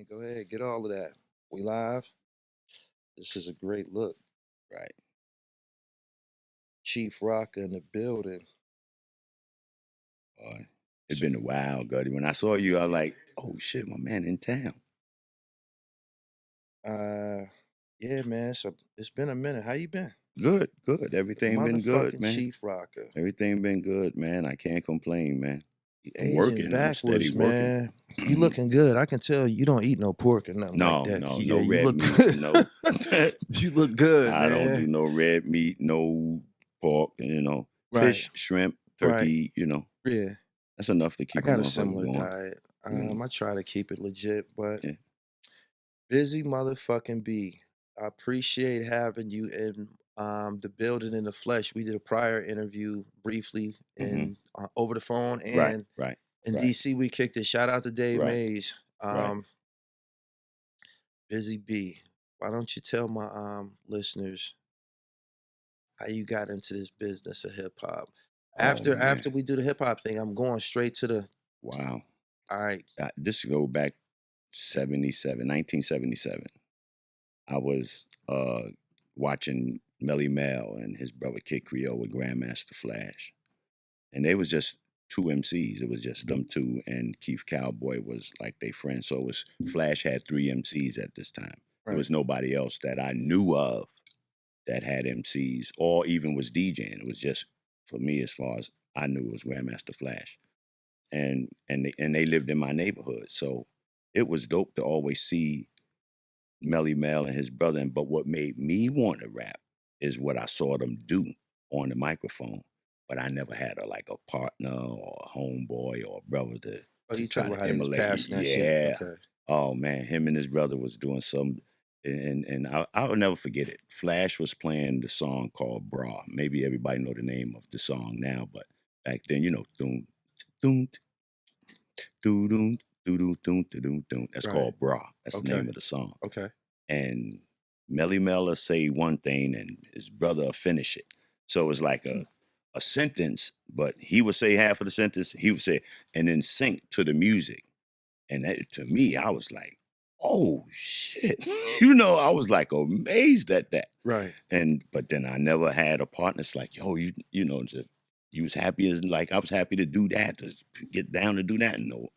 man. Go ahead, get all of that. We live. This is a great look. Right. Chief Rocker in the building. Boy, it's been a while, Gully. When I saw you, I was like, oh shit, my man in town. Yeah, man. So it's been a minute. How you been? Good. Everything been good, Motherfucking man. Chief Rocker. Everything been good, man. I can't complain, man. You I'm aging working. I'm steady backwards, working. man. You looking good. I can tell you don't eat no pork or nothing like that. No Yeah, you red look meat. good. No. You look good, I man. don't do no red meat, no pork, Right. fish, shrimp, turkey, Yeah. That's enough to I keep a got a motherfucker similar going. diet. I try to keep it legit, but Yeah. busy motherfucking B. I appreciate having you in the building in the flesh. We did a prior interview briefly in over the phone, and Right. in DC we kicked it. Shout out to Dave Right. Mays. Busy B. Why don't you tell my listeners how you got into this business of hip hop? After we do the hip hop thing, I'm going straight to the Wow. All right. This go back 1977. I was watching Melle and his brother Kid Creole with Grandmaster Flash. And they was just two MCs. It was just them two, and Keith Cowboy was like their friend. So it was Flash had 3 MCs at this time. Right. There was nobody else that I knew of that had MCs or even was DJing. It was just, for me, as far as I knew, it was Grandmaster Flash. And they lived in my neighborhood. So it was dope to always see Melle and his brother. But what made me want to rap is what I saw them do on the microphone. But I never had a partner or a homeboy or a brother to try to emulate. Yeah. Okay. Oh man, him and his brother was doing some, and I'll never forget it. Flash was playing the song called Bra. Maybe everybody know the name of the song now, but back then, doom, doom, doom, doom, doom, doom, doom, doom. That's called Bra. That's the name of the song. Okay. And Melle say one thing and his brother finish it. So it was like a sentence, but he would say half of the sentence, he would say, and then sync to the music. And that, to me, I was like, oh shit. I was like amazed at that. Right. But then I never had a partner. It's like, yo, you was happy as like I was happy to do that, to get down to do that. No.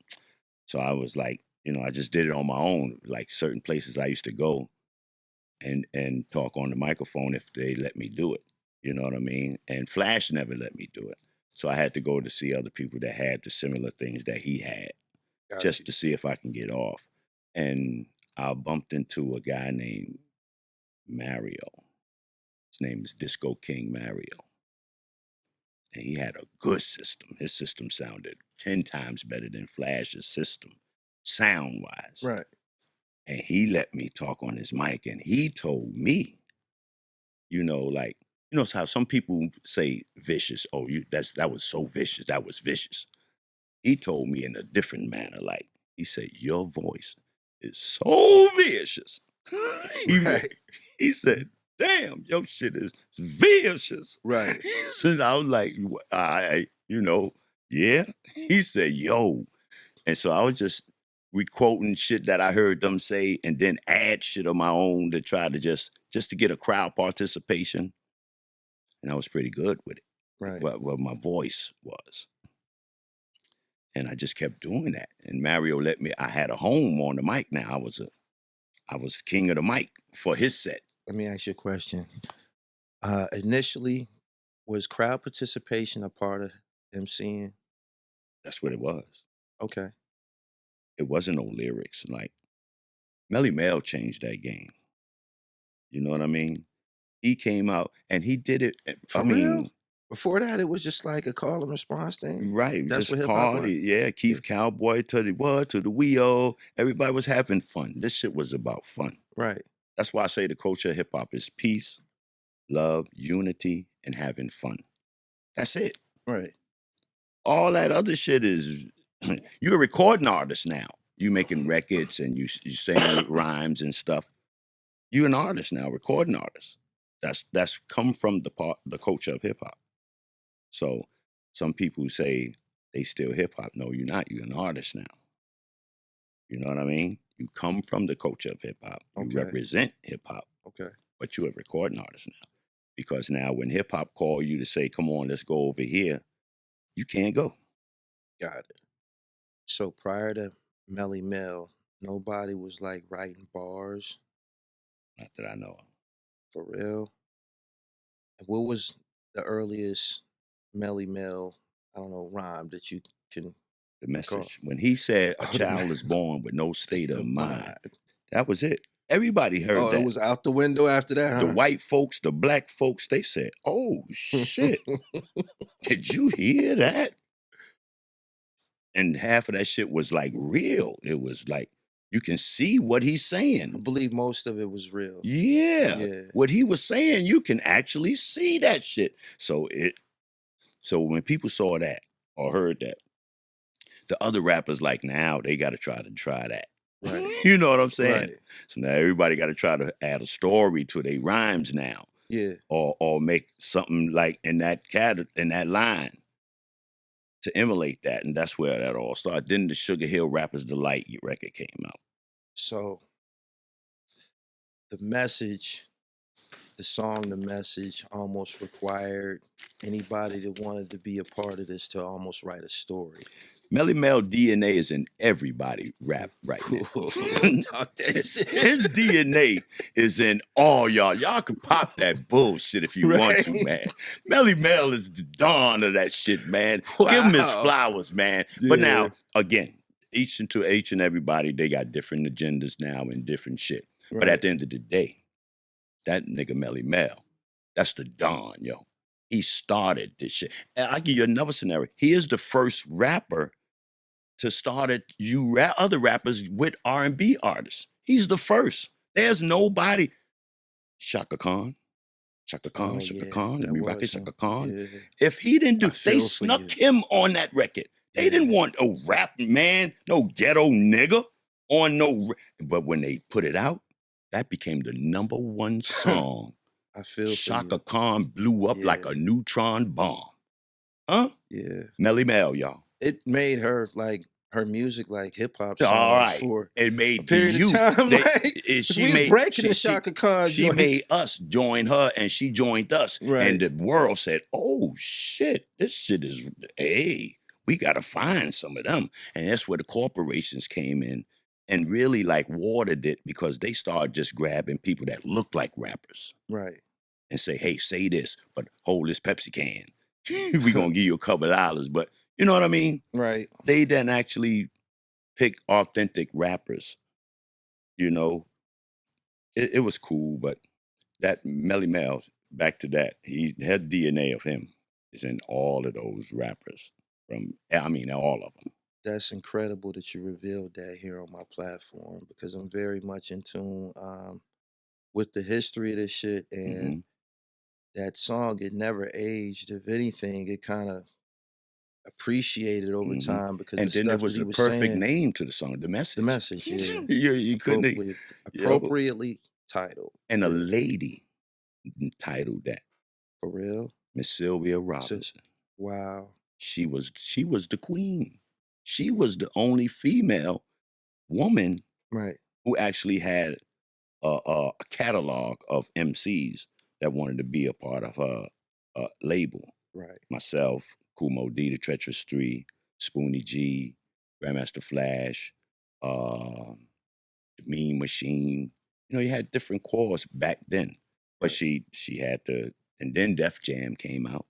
So I was like, I just did it on my own. Like certain places I used to go and talk on the microphone if they let me do it. You know what I mean? And Flash never let me do it. So I had to go to see other people that had the similar things that he had, just to see if I can get off. And I bumped into a guy named Mario. His name is Disco King Mario. And he had a good system. His system sounded 10 times better than Flash's system, sound-wise. Right. And he let me talk on his mic, and he told me, how some people say vicious. Oh, that was so vicious. That was vicious. He told me in a different manner. Like he said, your voice is so vicious. He said, damn, your shit is vicious. Right. So I was like, yeah. He said, yo. And so I was just re-quoting shit that I heard them say and then add shit of my own to try to just to get a crowd participation. And I was pretty good with it. Right. What my voice was. And I just kept doing that. And Mario let me, I had a home on the mic now. I was king of the mic for his set. Let me ask you a question. Initially, was crowd participation a part of MCing? That's what it was. Okay. It wasn't no lyrics. Like, Melle changed that game. You know what I mean? He came out and he did it. Real? Before that, it was just like a call and response thing? Right. That's just what hip-hop was? Yeah, Keith Cowboy to the Weo. Everybody was having fun. This shit was about fun. Right. That's why I say the culture of hip-hop is peace, love, unity, and having fun. That's it. Right. All that other shit is, you're a recording artist now. You making records and you saying rhymes and stuff. You're an artist now, recording artist. That's come from the culture of hip hop. So some people say they still hip hop. No, you're not. You're an artist now. You know what I mean? You come from the culture of hip hop. You Okay. represent hip hop. Okay. But you're a recording artist now. Because now when hip hop call you to say, come on, let's go over here, you can't go. Got it. So prior to Melle, nobody was like writing bars Not that I know of. for real. And what was the earliest Melle, I don't know, rhyme that you can The message. When he said a Oh, the child is born with no state of mind, mind. that was it. Everybody heard Oh, that. it was out the window after that, The huh? white folks, the black folks, they said, oh, shit. Did you hear that? And half of that shit was like real. It was like, you can see what he's I saying. believe most of it was real. Yeah. Yeah. What he was saying, you can actually see that shit. So when people saw that or heard that, the other rappers like now, they got to try that. Right. You know what I'm saying? Right. So now everybody got to try to add a story to their rhymes now. Yeah. Or make something like in that line to emulate that. And that's where that all started. Then the Sugar Hill Rappers Delight record came out. So the message, the song, the message almost required anybody that wanted to be a part of this to almost write a story. Melle DNA is in everybody rap right now. Talk that shit. His DNA is in all y'all. Y'all can pop that bullshit if you want to, man. Melle is the dawn of that shit, man. Wow. Give him his flowers, man. Yeah. But now, again, each and everybody, they got different agendas now and different shit. Right. But at the end of the day, that nigga Melle, that's the dawn, yo. He started this shit. And I'll give you another scenario. He is the first rapper to start other rappers with R&B artists. He's the first. There's nobody. Chaka Khan. Chaka Khan, Oh, Chaka yeah, Khan. Let that me rock was it, Chaka him. Khan. Yeah. If he didn't do, I they feel for snuck you. him on that record. They didn't want no rap man, no ghetto nigga on but when they put it out, that became the #1 song. I feel Chaka for you. Khan blew up like Yeah. a neutron bomb. Huh? Yeah. Melle, y'all. It made her like her music like hip hop songs All right. for It a made the period youth. of time. They- Like, it- 'cause she we made was breaking she- the she- Chaka Khan She joints. made us join her, and she joined us. Right. And the world said, "Oh shit, this shit is hey, we gotta find some of them." And that's where the corporations came in and really like watered it because they started just grabbing people that look like rappers Right. and say, "Hey, say this, but hold this Pepsi can. We gonna give you a couple dollars." But you know what I mean? Right. They then actually pick authentic rappers. You know, it was cool, but that Melle, back to that, he had DNA of him is in all of those rappers. All of them. That's incredible that you revealed that here on my platform because I'm very much in tune with the history of this shit and that song. It never aged. If anything, it kind of appreciated over time because And the then stuff it was that he a was perfect saying, name to the song, The Message. the message, yeah, you couldn't. appropriately titled. And a Yeah. lady titled that, For real. Miss Sylvia Robinson. Wow. She was the queen. She was the only female woman Right. who actually had a catalog of MCs that wanted to be a part of her label. Right. Myself, Kumo D, the Treacherous 3, Spoonie G, Grandmaster Flash, the Mean Machine. You know, you had different cores back then. But she had and then Def Jam came out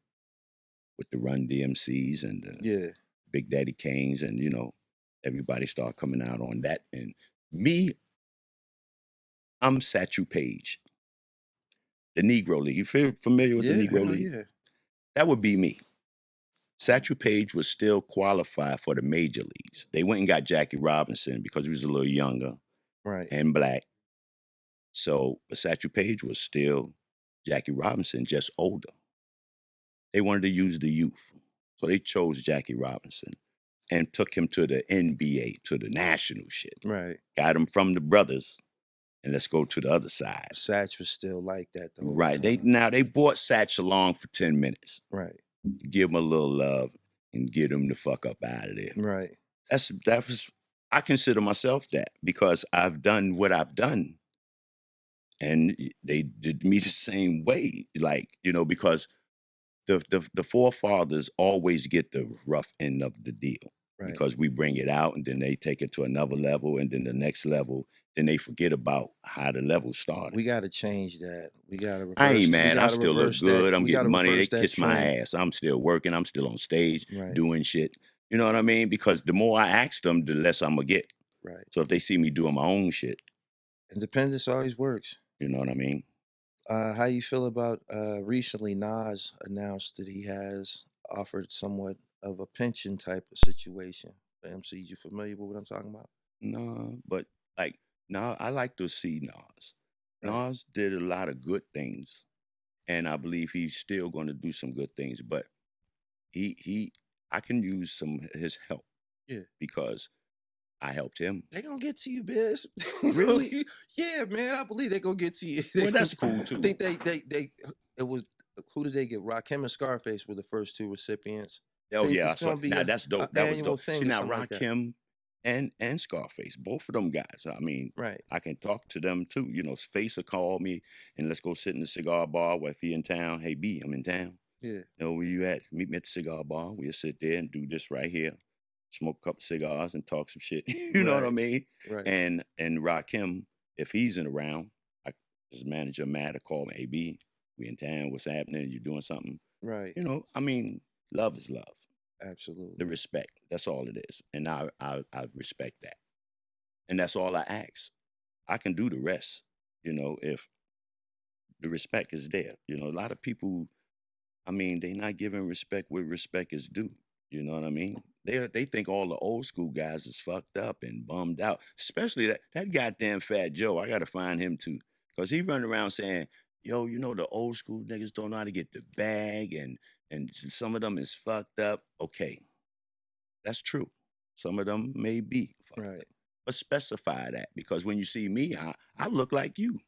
with the Run DMCs and the Big Daddy Kanes, and you know, everybody started coming out on that. And me, I'm Satchel Paige, the Negro League. You feel familiar with the Negro League? Yeah. That would be me. Satchel Paige was still qualified for the major leagues. They went and got Jackie Robinson because he was a little younger and black. So, but Satchel Paige was still Jackie Robinson, just older. They wanted to use the youth. So they chose Jackie Robinson and took him to the NBA, to the national shit. Right. Got him from the brothers, and let's go to the other side. Satch was still like that the whole Right. time. They brought Satch along for 10 minutes. Right. Give him a little love and get him the fuck up out of there. Right. That was I consider myself that because I've done what I've done, and they did me the same way. Like, you know, because the forefathers always get the rough end of the deal. Right. Because we bring it out and then they take it to another level and then the next level, then they forget about how the level started. We got to change that. We got to reverse. I ain't mad. I still look good. I'm getting money. They kiss my trend. ass. I'm still working. I'm still on stage Right. doing shit. You know what I mean? Because the more I ask them, the less I'm going to get. Right. So if they see me doing my own shit. Independence always works. You know what I mean? How you feel about recently Nas announced that he has offered somewhat of a pension type of situation for MCs. You familiar with what I'm talking about? No, but like, now I like to see Nas. Right. Nas did a lot of good things, and I believe he's still going to do some good things, but I can use some his help. Yeah. Because I helped him. They gonna get to you, Biz. Really? Yeah, man. I believe they gonna get to you. Well, that's cool too. I think it was, who did they get? Rakim and Scarface were the first two recipients. Oh yeah, so now that's dope. That was dope. See, now like Rakim and Scarface, both of them guys. I mean, right. I can talk to them too. You know, Face will call me and let's go sit in the cigar bar. If he in town, hey B, I'm in town. Yeah. You know where you at? Meet me at the cigar bar. We'll sit there and do this right here. Smoke a couple cigars and talk some shit. You know what I mean? Right. And Rakim, if he's in around, his manager Matt, call me, hey B, we in town, what's happening? You doing something? Right. You know, I mean, love is love. Absolutely. The respect. That's all it is. And I respect that. And that's all I ask. I can do the rest, you know, if the respect is there. You know, a lot of people, I mean, they not giving respect where respect is due. You know what I mean? They think all the old school guys is fucked up and bummed out. Especially that goddamn Fat Joe. I gotta find him too. Because he running around saying, yo, you know, the old school niggas don't know how to get the bag and some of them is fucked up. Okay. That's true. Some of them may be fucked up. But specify that, because when you see me, I look like you.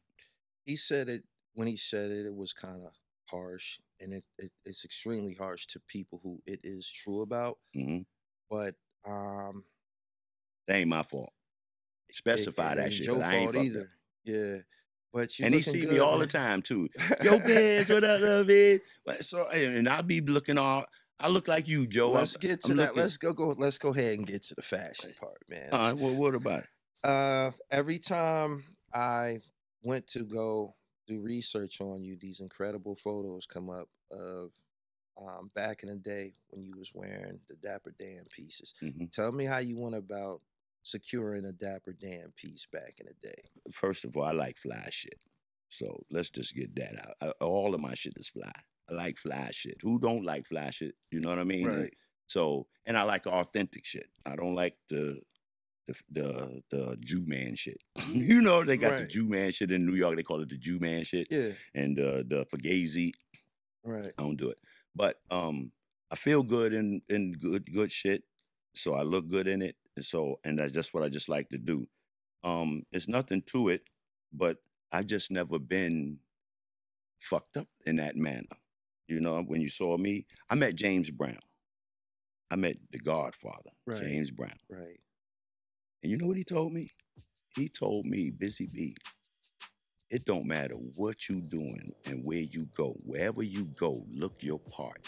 He said it, when he said it, it was kind of harsh, and it's extremely harsh to people who it is true about. Mm-hmm. But that ain't my fault. Specify that shit. Your I ain't fault either. Yeah. But you and he see me all the time too. Yo, Biz, what up, love it? So, and I be looking all. I look like you, Joe. Let's get to that. Let's go ahead and get to the fashion part, man. All right. Well, what about it? Every time I went to go do research on you, these incredible photos come up of back in the day when you was wearing the Dapper Dan pieces. Mm-hmm. Tell me how you went about securing a Dapper Dan piece back in the day. First of all, I like fly shit. So let's just get that out. All of my shit is fly. I like fly shit. Who don't like fly shit? You know what I mean? Right. So, and I like authentic shit. I don't like the Jew man shit. You know, they got the Jew man shit in New York. They call it the Jew man shit. Yeah. And the Fugazi. Right. I don't do it. But I feel good in good shit. So I look good in it. And that's just what I just like to do. It's nothing to it, but I've just never been fucked up in that manner. You know, when you saw me, I met James Brown. I met the Godfather, James Brown. Right. And you know what he told me? He told me, Busy B, it don't matter what you doing and where you go. Wherever you go, look your part.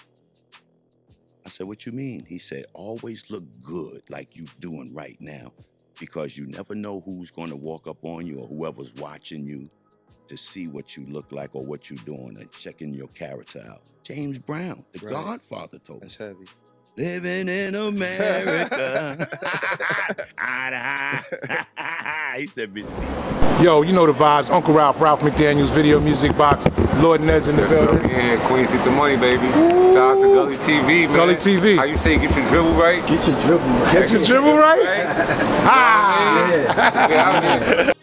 I said, what you mean? He said, always look good like you doing right now, because you never know who's going to walk up on you or whoever's watching you to see what you look like or what you're doing and checking your character out. James Brown, the Godfather, told me. That's heavy. Living in America. He said, busy. Yo, you know the vibes. Uncle Ralph McDaniel's Video Music Box. Lord Nez in the building. Yeah, Queens get the money, baby. Shout out to Gully TV, man. Gully TV. How you say get your dribble right? Get your dribble right. Get your dribble right? Ah! Yeah.